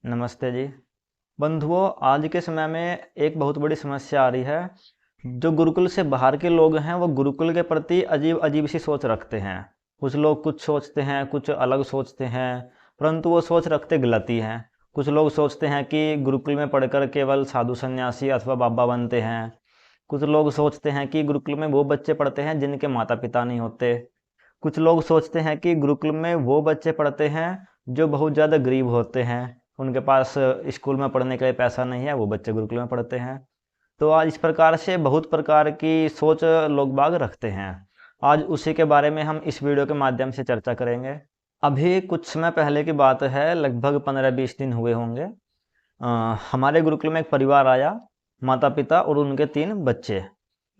नमस्ते जी। बंधुओं, आज के समय में एक बहुत बड़ी समस्या आ रही है। जो गुरुकुल से बाहर के लोग हैं वो गुरुकुल के प्रति अजीब अजीब सी सोच रखते हैं। कुछ लोग कुछ सोचते हैं, कुछ अलग सोचते हैं, परंतु वो सोच रखते गलत ही हैं। कुछ लोग सोचते हैं कि गुरुकुल में पढ़कर केवल साधु सन्यासी अथवा बाबा बनते हैं। कुछ लोग सोचते हैं कि गुरुकुल में वो बच्चे पढ़ते हैं जिनके माता पिता नहीं होते। कुछ लोग सोचते हैं कि गुरुकुल में वो बच्चे पढ़ते हैं जो बहुत ज़्यादा गरीब होते हैं, उनके पास स्कूल में पढ़ने के लिए पैसा नहीं है, वो बच्चे गुरुकुल में पढ़ते हैं। तो आज इस प्रकार से बहुत प्रकार की सोच लोग बाग रखते हैं। आज उसी के बारे में हम इस वीडियो के माध्यम से चर्चा करेंगे। अभी कुछ समय पहले की बात है, लगभग 15-20 दिन हुए होंगे। हमारे गुरुकुल में एक परिवार आया, माता पिता और उनके 3 बच्चे।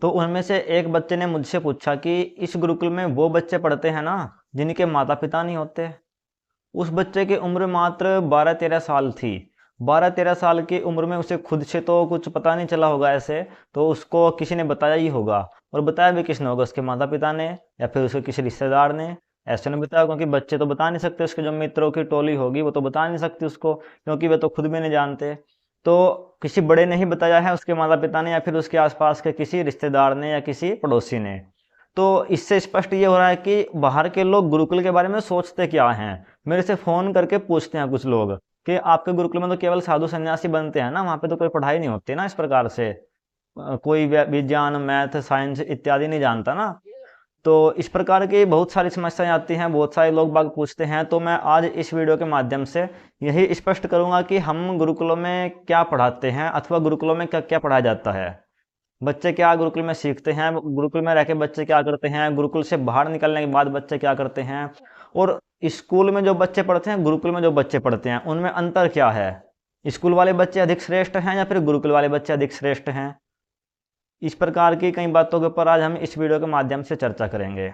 तो उनमें से एक बच्चे ने मुझसे पूछा कि इस गुरुकुल में वो बच्चे पढ़ते हैं ना जिनके माता पिता नहीं होते। उस बच्चे की उम्र मात्र 12-13 साल थी। 12-13 साल की उम्र में उसे खुद से तो कुछ पता नहीं चला होगा ऐसे, तो उसको किसी ने बताया ही होगा। और बताया भी किसने होगा, उसके माता पिता ने या फिर उसके किसी रिश्तेदार ने। ऐसे नहीं बताया, क्योंकि बच्चे तो बता नहीं सकते, उसके जो मित्रों की टोली होगी वो तो बता नहीं सकती उसको, क्योंकि वे तो खुद भी नहीं जानते। तो किसी बड़े ने ही बताया है, उसके माता पिता ने या फिर उसके आसपास के किसी रिश्तेदार ने या किसी पड़ोसी ने। तो इससे स्पष्ट ये हो रहा है कि बाहर के लोग गुरुकुल के बारे में सोचते क्या हैं। मेरे से फ़ोन करके पूछते हैं कुछ लोग कि आपके गुरुकुल में तो केवल साधु सन्यासी बनते हैं ना, वहाँ पे तो कोई पढ़ाई नहीं होती ना इस प्रकार से। कोई विज्ञान, मैथ, साइंस इत्यादि नहीं जानता ना। तो इस प्रकार की बहुत सारी समस्याएं आती हैं, बहुत सारे लोग बाग पूछते हैं। तो मैं आज इस वीडियो के माध्यम से यही स्पष्ट करूंगा कि हम गुरुकुलों में क्या पढ़ाते हैं अथवा गुरुकुलों में क्या क्या पढ़ाया जाता है। बच्चे क्या गुरुकुल में सीखते हैं, गुरुकुल में रह के बच्चे क्या करते हैं, गुरुकुल से बाहर निकलने के बाद बच्चे क्या करते हैं, और स्कूल में जो बच्चे पढ़ते हैं, गुरुकुल में जो बच्चे पढ़ते हैं, उनमें अंतर क्या है। स्कूल वाले बच्चे अधिक श्रेष्ठ हैं या फिर गुरुकुल वाले बच्चे अधिक श्रेष्ठ हैं। इस प्रकार की कई बातों के ऊपर आज हम इस वीडियो के माध्यम से चर्चा करेंगे।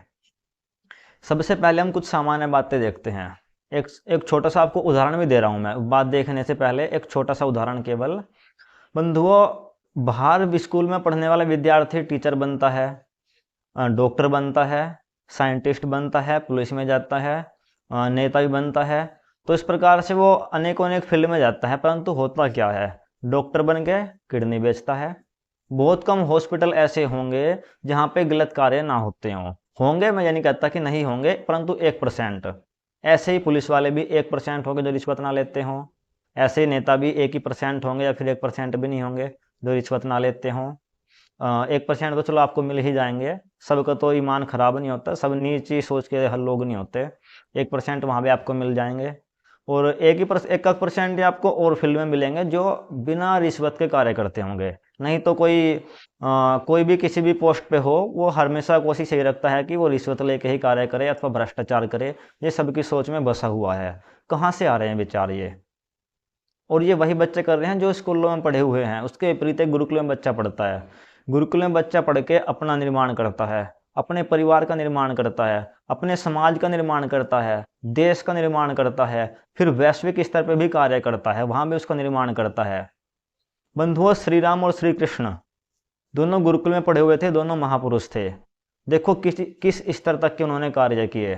सबसे पहले हम कुछ सामान्य बातें देखते हैं। एक एक छोटा सा आपको उदाहरण भी दे रहा हूं मैं, बात देखने से पहले एक छोटा सा उदाहरण केवल। बंधुओं, बाहर स्कूल में पढ़ने वाला विद्यार्थी टीचर बनता है, डॉक्टर बनता है, साइंटिस्ट बनता है, पुलिस में जाता है, नेता भी बनता है। तो इस प्रकार से वो अनेकों अनेक फील्ड में जाता है, परंतु होता क्या है, डॉक्टर बन के किडनी बेचता है। बहुत कम हॉस्पिटल ऐसे होंगे जहाँ पे गलत कार्य ना होते होंगे, मैं ये नहीं कहता कि नहीं होंगे, परंतु 1%। ऐसे ही पुलिस वाले भी 1% होंगे जो रिश्वत ना लेते हों। ऐसे ही नेता भी 1% होंगे या फिर 1% भी नहीं होंगे जो रिश्वत ना लेते हों। 1% तो चलो आपको मिल ही जाएंगे, सबका तो ईमान खराब नहीं होता, सब नीची सोच के हर लोग नहीं होते। 1% वहाँ भी आपको मिल जाएंगे, और 1% आपको और फील्ड में मिलेंगे जो बिना रिश्वत के कार्य करते होंगे। नहीं तो कोई भी किसी भी पोस्ट पे हो, वो हमेशा कोशिश यही रखता है कि वो रिश्वत लेके ही कार्य करे अथवा भ्रष्टाचार करे। ये सबकी सोच में बसा हुआ है। कहाँ से आ रहे हैं विचार ये, और ये वही बच्चे कर रहे हैं जो स्कूलों में पढ़े हुए हैं। उसके विपरीत एक गुरुकुल में बच्चा पढ़ता है। गुरुकुल में बच्चा पढ़ के अपना निर्माण करता है, अपने परिवार का निर्माण करता है, अपने समाज का निर्माण करता है, देश का निर्माण करता है, फिर वैश्विक स्तर पर भी कार्य करता है, वहां भी उसका निर्माण करता है। बंधुओं, श्री राम और श्री कृष्ण दोनों गुरुकुल में पढ़े हुए थे, दोनों महापुरुष थे। देखो किस स्तर तक के उन्होंने कार्य किए।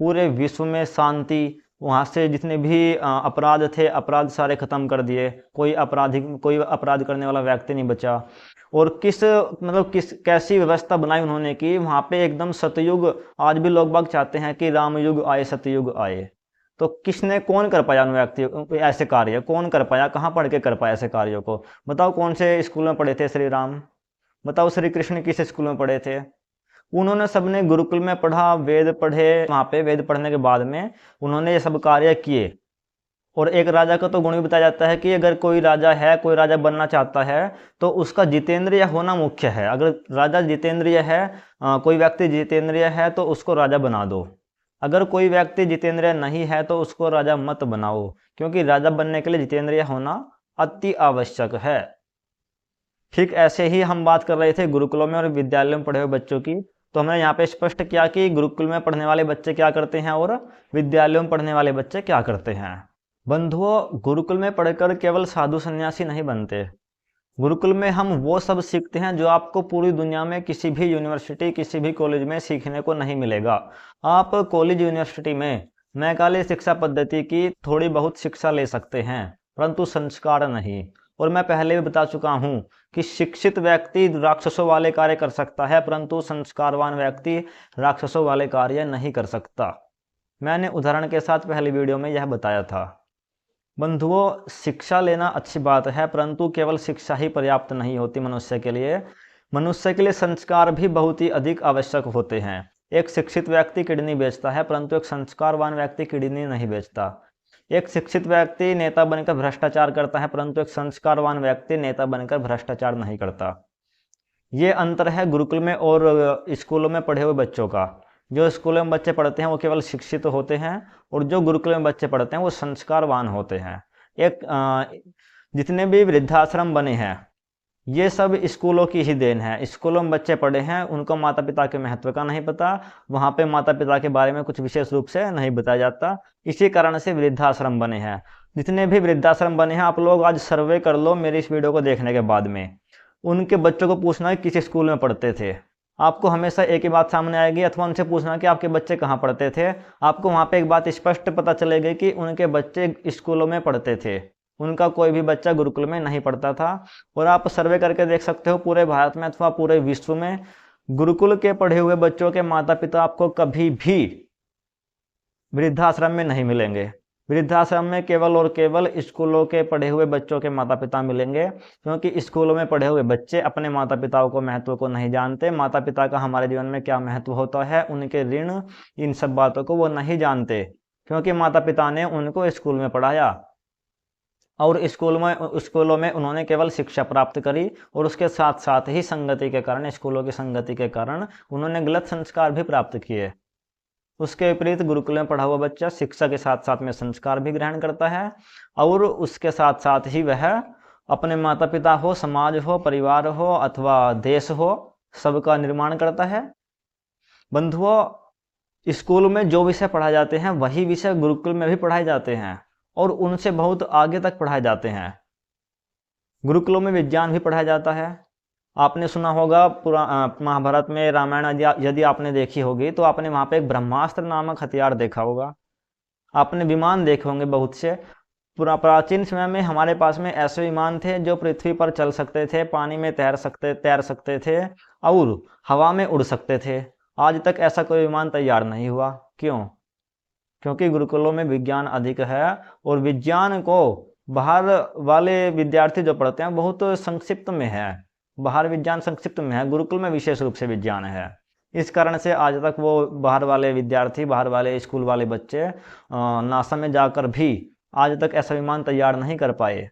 पूरे विश्व में शांति, वहाँ से जितने भी अपराध थे, अपराध सारे खत्म कर दिए। कोई अपराध करने वाला व्यक्ति नहीं बचा। और किस कैसी व्यवस्था बनाई उन्होंने कि वहाँ पे एकदम सतयुग। आज भी लोग बाग चाहते हैं कि राम युग आए, सतयुग आए। तो कौन कर पाया उन व्यक्ति ऐसे कार्य, कौन कर पाया, कहाँ पढ़ के कर पाया ऐसे कार्यों को। बताओ कौन से स्कूल में पढ़े थे श्री राम, बताओ श्री कृष्ण किस स्कूल में पढ़े थे। उन्होंने सबने गुरुकुल में पढ़ा, वेद पढ़े। वहाँ पे वेद पढ़ने के बाद में उन्होंने ये सब कार्य किए। और एक राजा का तो गुण भी बताया जाता है कि अगर कोई राजा है, कोई राजा बनना चाहता है, तो उसका जितेंद्रिय होना मुख्य है। अगर राजा जितेंद्रिय है, कोई व्यक्ति जितेंद्रिय है, तो उसको राजा बना दो। अगर कोई व्यक्ति जितेंद्रिय नहीं है तो उसको राजा मत बनाओ, क्योंकि राजा बनने के लिए जितेंद्रिय होना अति आवश्यक है। ठीक ऐसे ही हम बात कर रहे थे गुरुकुलों में और विद्यालयों में पढ़े हुए बच्चों की। तो हमने यहाँ पे स्पष्ट किया कि गुरुकुल में पढ़ने वाले बच्चे क्या करते हैं और विद्यालयों में पढ़ने वाले बच्चे क्या करते हैं। बंधुओं, गुरुकुल में पढ़कर केवल साधु सन्यासी नहीं बनते। गुरुकुल में हम वो सब सीखते हैं जो आपको पूरी दुनिया में किसी भी यूनिवर्सिटी, किसी भी कॉलेज में सीखने को नहीं मिलेगा। आप कॉलेज यूनिवर्सिटी में मैकाले शिक्षा पद्धति की थोड़ी बहुत शिक्षा ले सकते हैं, परंतु संस्कार नहीं। और मैं पहले भी बता चुका हूं कि शिक्षित व्यक्ति राक्षसों वाले कार्य कर सकता है, परंतु संस्कारवान व्यक्ति राक्षसों वाले कार्य नहीं कर सकता। मैंने उदाहरण के साथ पहली वीडियो में यह बताया था। बंधुओं, शिक्षा लेना अच्छी बात है, परंतु केवल शिक्षा ही पर्याप्त नहीं होती मनुष्य के लिए। मनुष्य के लिए संस्कार भी बहुत ही अधिक आवश्यक होते हैं। एक शिक्षित व्यक्ति किडनी बेचता है, परंतु एक संस्कारवान व्यक्ति किडनी नहीं बेचता। एक शिक्षित व्यक्ति नेता बनकर भ्रष्टाचार करता है, परंतु एक संस्कारवान व्यक्ति नेता बनकर भ्रष्टाचार नहीं करता। ये अंतर है गुरुकुल में और स्कूलों में पढ़े हुए बच्चों का। जो स्कूलों में बच्चे पढ़ते हैं वो केवल शिक्षित होते हैं, और जो गुरुकुल में बच्चे पढ़ते हैं वो संस्कारवान होते हैं। जितने भी वृद्धाश्रम बने हैं ये सब स्कूलों की ही देन है। स्कूलों में बच्चे पढ़े हैं, उनको माता पिता के महत्व का नहीं पता, वहाँ पे माता पिता के बारे में कुछ विशेष रूप से नहीं बताया जाता, इसी कारण से वृद्धाश्रम बने हैं। जितने भी वृद्धाश्रम बने हैं, आप लोग आज सर्वे कर लो मेरी इस वीडियो को देखने के बाद में, उनके बच्चों को पूछना है किस स्कूल में पढ़ते थे। आपको हमेशा एक ही बात सामने आएगी, अथवा उनसे पूछना कि आपके बच्चे कहाँ पढ़ते थे। आपको वहाँ पे एक बात स्पष्ट पता चलेगी कि उनके बच्चे स्कूलों में पढ़ते थे, उनका कोई भी बच्चा गुरुकुल में नहीं पढ़ता था। और आप सर्वे करके देख सकते हो पूरे भारत में अथवा पूरे विश्व में गुरुकुल के पढ़े हुए बच्चों के माता पिता आपको कभी भी वृद्धाश्रम में नहीं मिलेंगे। वृद्धाश्रम में केवल और केवल स्कूलों के पढ़े हुए बच्चों के माता पिता मिलेंगे, क्योंकि स्कूलों में पढ़े हुए बच्चे अपने माता पिताओं को महत्व को नहीं जानते। माता पिता का हमारे जीवन में क्या महत्व होता है, उनके ऋण, इन सब बातों को वो नहीं जानते, क्योंकि माता पिता ने उनको स्कूल में पढ़ाया और स्कूलों में उन्होंने केवल शिक्षा प्राप्त करी, और उसके साथ साथ ही संगति के कारण, स्कूलों की संगति के कारण उन्होंने गलत संस्कार भी प्राप्त किए। उसके विपरीत गुरुकुल में पढ़ा हुआ बच्चा शिक्षा के साथ साथ में संस्कार भी ग्रहण करता है, और उसके साथ साथ ही वह अपने माता पिता हो, समाज हो, परिवार हो अथवा देश हो, सबका निर्माण करता है। बंधुओं, स्कूल में जो विषय पढ़ाए जाते हैं वही विषय गुरुकुल में भी पढ़ाए जाते हैं, और उनसे बहुत आगे तक पढ़ाए जाते हैं। गुरुकुलों में विज्ञान भी पढ़ाया जाता है। आपने सुना होगा महाभारत में, रामायण यदि आपने देखी होगी तो आपने वहाँ पे एक ब्रह्मास्त्र नामक हथियार देखा होगा। आपने विमान देखे होंगे बहुत से। प्राचीन समय में हमारे पास में ऐसे विमान थे जो पृथ्वी पर चल सकते थे, पानी में तैर सकते थे और हवा में उड़ सकते थे। आज तक ऐसा कोई विमान तैयार नहीं हुआ। क्यों? क्योंकि गुरुकुलों में विज्ञान अधिक है, और विज्ञान को बाहर वाले विद्यार्थी जो पढ़ते हैं बहुत संक्षिप्त में है। बाहर विज्ञान संक्षिप्त में है, गुरुकुल में विशेष रूप से विज्ञान है। इस कारण से आज तक वो बाहर वाले विद्यार्थी, बाहर वाले स्कूल वाले बच्चे नासा में जाकर भी आज तक ऐसा विमान तैयार नहीं कर पाए।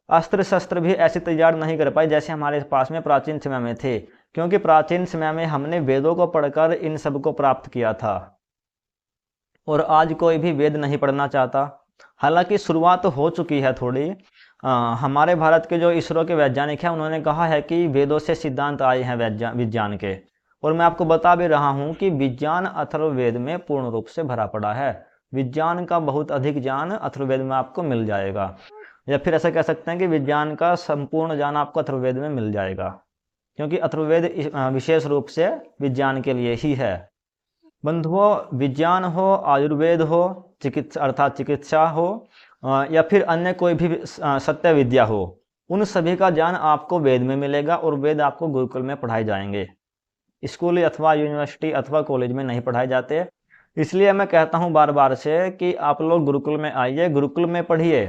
अस्त्र शस्त्र भी ऐसे तैयार नहीं कर पाए जैसे हमारे पास में प्राचीन समय में थे, क्योंकि प्राचीन समय में हमने वेदों को पढ़कर इन सब को प्राप्त किया था, और आज कोई भी वेद नहीं पढ़ना चाहता। हालांकि शुरुआत हो चुकी है थोड़ी। हमारे भारत के जो इसरो के वैज्ञानिक हैं उन्होंने कहा है कि वेदों से सिद्धांत आए हैं विज्ञान के, और मैं आपको बता भी रहा हूं कि विज्ञान अथर्ववेद में पूर्ण रूप से भरा पड़ा है। विज्ञान का बहुत अधिक ज्ञान अथर्ववेद में आपको मिल जाएगा, या फिर ऐसा कह सकते हैं कि विज्ञान का संपूर्ण ज्ञान आपको अथर्ववेद में मिल जाएगा, क्योंकि अथर्ववेद विशेष रूप से विज्ञान के लिए ही है। बंधुओं, विज्ञान हो, आयुर्वेद हो, चिकित्सा अर्थात चिकित्सा हो, या फिर अन्य कोई भी सत्य विद्या हो, उन सभी का ज्ञान आपको वेद में मिलेगा, और वेद आपको गुरुकुल में पढ़ाए जाएंगे। स्कूल अथवा यूनिवर्सिटी अथवा कॉलेज में नहीं पढ़ाए जाते। इसलिए मैं कहता हूँ बार बार से कि आप लोग गुरुकुल में आइए, गुरुकुल में पढ़िए,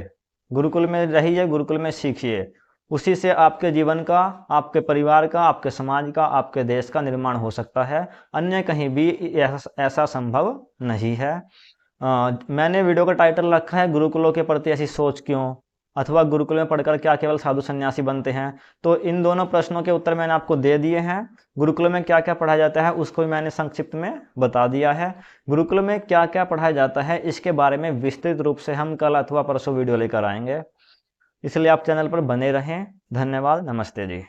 गुरुकुल में रहिए, गुरुकुल में सीखिए। उसी से आपके जीवन का, आपके परिवार का, आपके समाज का, आपके देश का निर्माण हो सकता है। अन्य कहीं भी ऐसा संभव नहीं है। मैंने वीडियो का टाइटल रखा है गुरुकुलों के प्रति ऐसी सोच क्यों, अथवा गुरुकुल में पढ़कर क्या केवल साधु सन्यासी बनते हैं। तो इन दोनों प्रश्नों के उत्तर मैंने आपको दे दिए हैं। गुरुकुल में क्या क्या पढ़ाया जाता है उसको भी मैंने संक्षिप्त में बता दिया है। गुरुकुल में क्या क्या पढ़ाया जाता है इसके बारे में विस्तृत रूप से हम कल अथवा परसों वीडियो लेकर आएंगे, इसलिए आप चैनल पर बने रहें। धन्यवाद, नमस्ते जी।